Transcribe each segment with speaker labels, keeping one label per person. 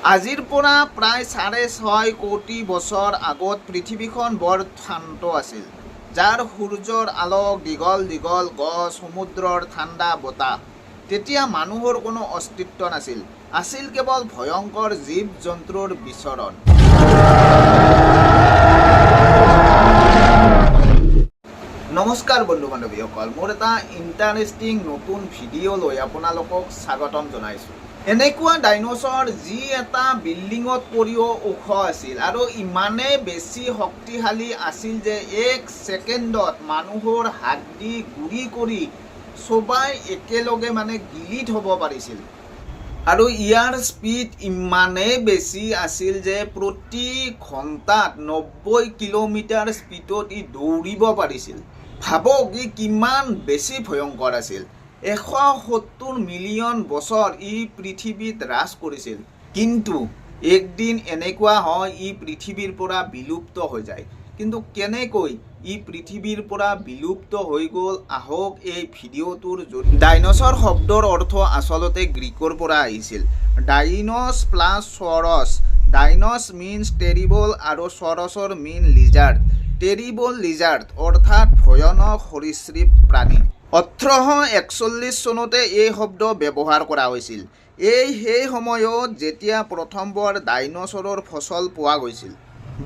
Speaker 1: আজিৰ পৰা প্ৰায় 6.5 কোটি বছৰ আগত পৃথিৱীখন বৰ শান্ত আছিল, যাৰ সূৰ্যৰ আলোক, দীঘল দীঘল গছ, সমুদ্ৰৰ ঠাণ্ডা বতাহ। তেতিয়া মানুহৰ কোনো অস্তিত্ব নাছিল, আছিল কেৱল ভয়ংকৰ জীৱ-জন্তুৰ বিচৰণ। নমস্কাৰ বন্ধু বান্ধৱীসকল, মোৰ এটা ইণ্টাৰেষ্টিং নতুন ভিডিঅ' লৈ আপোনালোকক স্বাগতম জনাইছোঁ। এনেকুৱা ডাইনছৰ যি এটা বিল্ডিঙত পৰিও ওখ আছিল আৰু ইমানেই বেছি শক্তিশালী আছিল যে 1 ছেকেণ্ডত মানুহৰ হাড়ি গুৰি কৰি চবাই একেলগে গিলি থ'ব পাৰিছিল। আৰু ইয়াৰ স্পীড ইমানেই বেছি আছিল যে প্ৰতি ঘণ্টাত 90 কিলোমিটাৰ স্পীডত ই দৌৰিব পাৰিছিল। ভাবক ই কিমান বেছি ভয়ংকৰ আছিল। 170 মিলিয়ন বছৰ ই পৃথিৱীত ৰাজ কৰিছিল, কিন্তু একদিন এনেকুৱা হয় ই পৃথিৱীৰ পৰা বিলুপ্ত হৈ যায়। কিন্তু কেনেকৈ ই পৃথিৱীৰ পৰা বিলুপ্ত হৈ গ'ল, আহক এই ভিডিঅ'টোৰ জৰিয়তে। ডাইনছৰ শব্দৰ অৰ্থ আচলতে গ্ৰীকৰ পৰা আহিছিল। ডাইনছ প্লাছ চৰছ। ডাইনছ মিনছ টেৰিবল আৰু চৰছৰ মিন লিজাৰ্ড। টেৰিবল লিজাৰ্ড অৰ্থাৎ ভয়ানক সৰীসৃপ প্ৰাণী। 1841 চনতে এই শব্দ ব্যৱহাৰ কৰা হৈছিল। সেই সময়ত যেতিয়া প্ৰথমবাৰ ডাইনছৰৰ ফচল পোৱা গৈছিল।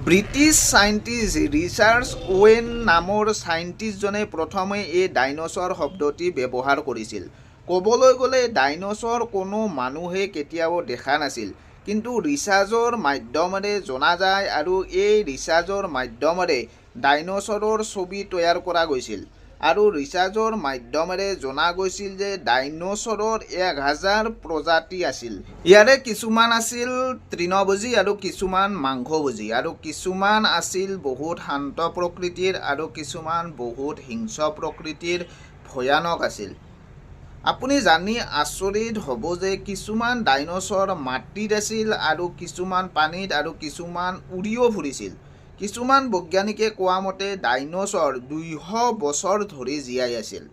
Speaker 1: ব্ৰিটিছ চাইণ্টিষ্ট ৰিচাৰ্ড ওৱেন নামৰ চাইণ্টিষ্টজনে প্ৰথমে এই ডাইনছৰ শব্দটি ব্যৱহাৰ কৰিছিল। ক'বলৈ গ'লে ডাইনছৰ কোনো মানুহে কেতিয়াও দেখা নাছিল, কিন্তু ৰিচাৰ্চৰ মাধ্যমেৰে জনা যায় আৰু এই ৰিচাৰ্চৰ মাধ্যমেৰে ডাইনছৰৰ ছবি তৈয়াৰ কৰা গৈছিল। আৰু ৰিচাৰ্চৰ মাধ্যমেৰে জনা গৈছিল যে ডাইনছৰৰ 1000 প্ৰজাতি আছিল। ইয়াৰে কিছুমান আছিল তৃণভোজী আৰু কিছুমান মাংসভোজী, আৰু কিছুমান আছিল বহুত শান্ত প্ৰকৃতিৰ আৰু কিছুমান বহুত হিংস্ৰ প্ৰকৃতিৰ ভয়ানক আছিল। আপুনি জানি আচৰিত হ'ব যে কিছুমান ডাইনছৰ মাটিত আছিল আৰু কিছুমান পানীত আৰু কিছুমান উৰিও ফুৰিছিল। কিছুমান বৈজ্ঞানিকে কোৱা মতে ডাইনছৰ 200 বছৰ ধৰি জীয়াই আছিল।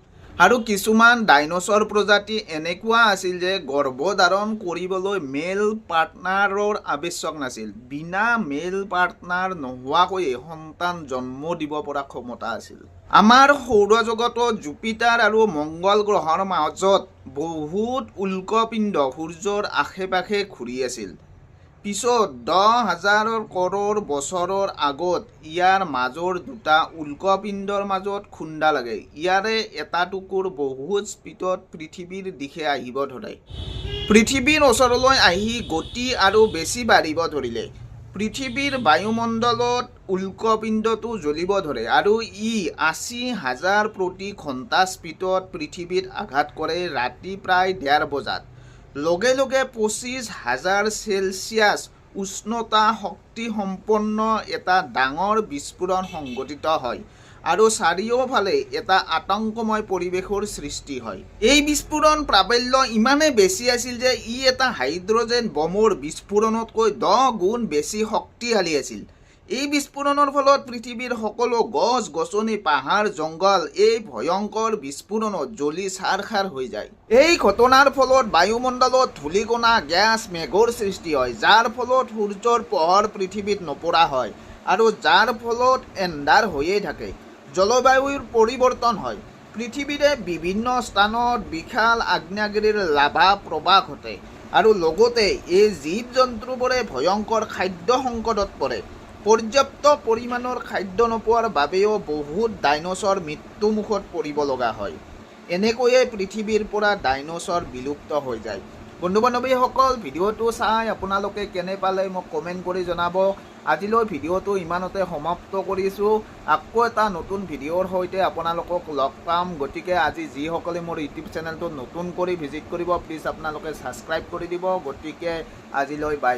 Speaker 1: আৰু কিছুমান ডাইনছৰ প্ৰজাতি এনেকুৱা আছিল যে গৰ্ভধাৰণ কৰিবলৈ মেল পাৰ্টনাৰৰ আৱশ্যক নাছিল। বিনা মেল পাৰ্টনাৰ নোহোৱাকৈয়ে সন্তান জন্ম দিব পৰা ক্ষমতা আছিল। আমাৰ সৌৰজগতত জুপিটাৰ আৰু মংগল গ্ৰহৰ মাজত বহুত উল্কাপিণ্ড সূৰ্যৰ আশে-পাশে ঘূৰি আছিল। পিছত 10,000 কৰোৰ বছৰৰ আগত ইয়াৰ মাজৰ দুটা উল্কাপিণ্ডৰ মাজত খুন্দা লাগে। ইয়াৰে এটা টুকুৰ বহুত স্পীডত পৃথিৱীৰ দিশে আহিব ধৰে। পৃথিৱীৰ ওচৰলৈ আহি গতি আৰু বেছি বাঢ়িব ধৰিলে। পৃথিৱীৰ বায়ুমণ্ডলত উল্কাপিণ্ডটো জ্বলিব ধৰে আৰু ই 80,000 প্ৰতি ঘণ্টা স্পীডত পৃথিৱীত আঘাত কৰে। ৰাতি প্ৰায় 1:30 বজাত লগে লগে 25,000 চেলছিয়াছ উষ্ণতা শক্তিসম্পন্ন এটা ডাঙৰ বিস্ফোৰণ সংঘটিত হয় আৰু চাৰিওফালে এটা আতংকময় পৰিৱেশৰ সৃষ্টি হয়। এই বিস্ফোৰণ প্ৰাবল্য ইমানেই বেছি আছিল যে ই এটা হাইড্ৰজেন বমৰ বিস্ফোৰণতকৈ 10 গুণ বেছি শক্তিশালী আছিল। এই বিস্ফোৰণৰ ফলত পৃথিৱীৰ সকলো গছ-গছনি, পাহাৰ, জংঘল এই ভয়ংকৰ বিস্ফোৰণত জ্বলি ছাৰখাৰ হৈ যায়। এই ঘটনাৰ ফলত বায়ুমণ্ডলত ধূলিকণা, গেছ, মেঘৰ সৃষ্টি হয়, যাৰ ফলত সূৰ্যৰ পোহৰ পৃথিৱীত নপৰা হয় আৰু যাৰ ফলত এন্ধাৰ হৈয়ে থাকে। জলবায়ুৰ পৰিৱৰ্তন হয়। পৃথিৱীৰে বিভিন্ন স্থানত বিশাল আগ্নেয়গিৰিৰ লাভা প্ৰবাহ ঘটে আৰু লগতে এই জীৱ-জন্তুবোৰে ভয়ংকৰ খাদ্য সংকটত পৰে। পৰ্যাপ্ত পৰিমাণৰ খাদ্য নোপোৱাৰ বাবেও বহুত ডাইনছৰ মৃত্যুমুখত পৰিব লগা হয়। এনেকৈয়ে পৃথিৱীৰ পৰা ডাইনছৰ বিলুপ্ত হৈ যায়। বন্ধু বান্ধৱীসকল, ভিডিঅ'টো চাই আপোনালোকে কেনে পালে মোক কমেণ্ট কৰি জনাব। আজিলৈ ভিডিঅ'টো ইমানতে সমাপ্ত কৰিছোঁ। আকৌ এটা নতুন ভিডিঅ'ৰ সৈতে আপোনালোকক লগ পাম। গতিকে আজি যিসকলে মোৰ ইউটিউব চেনেলটো নতুন কৰি ভিজিট কৰিব, প্লিজ আপোনালোকে ছাবস্ক্ৰাইব কৰি দিব। গতিকে আজিলৈ বাই।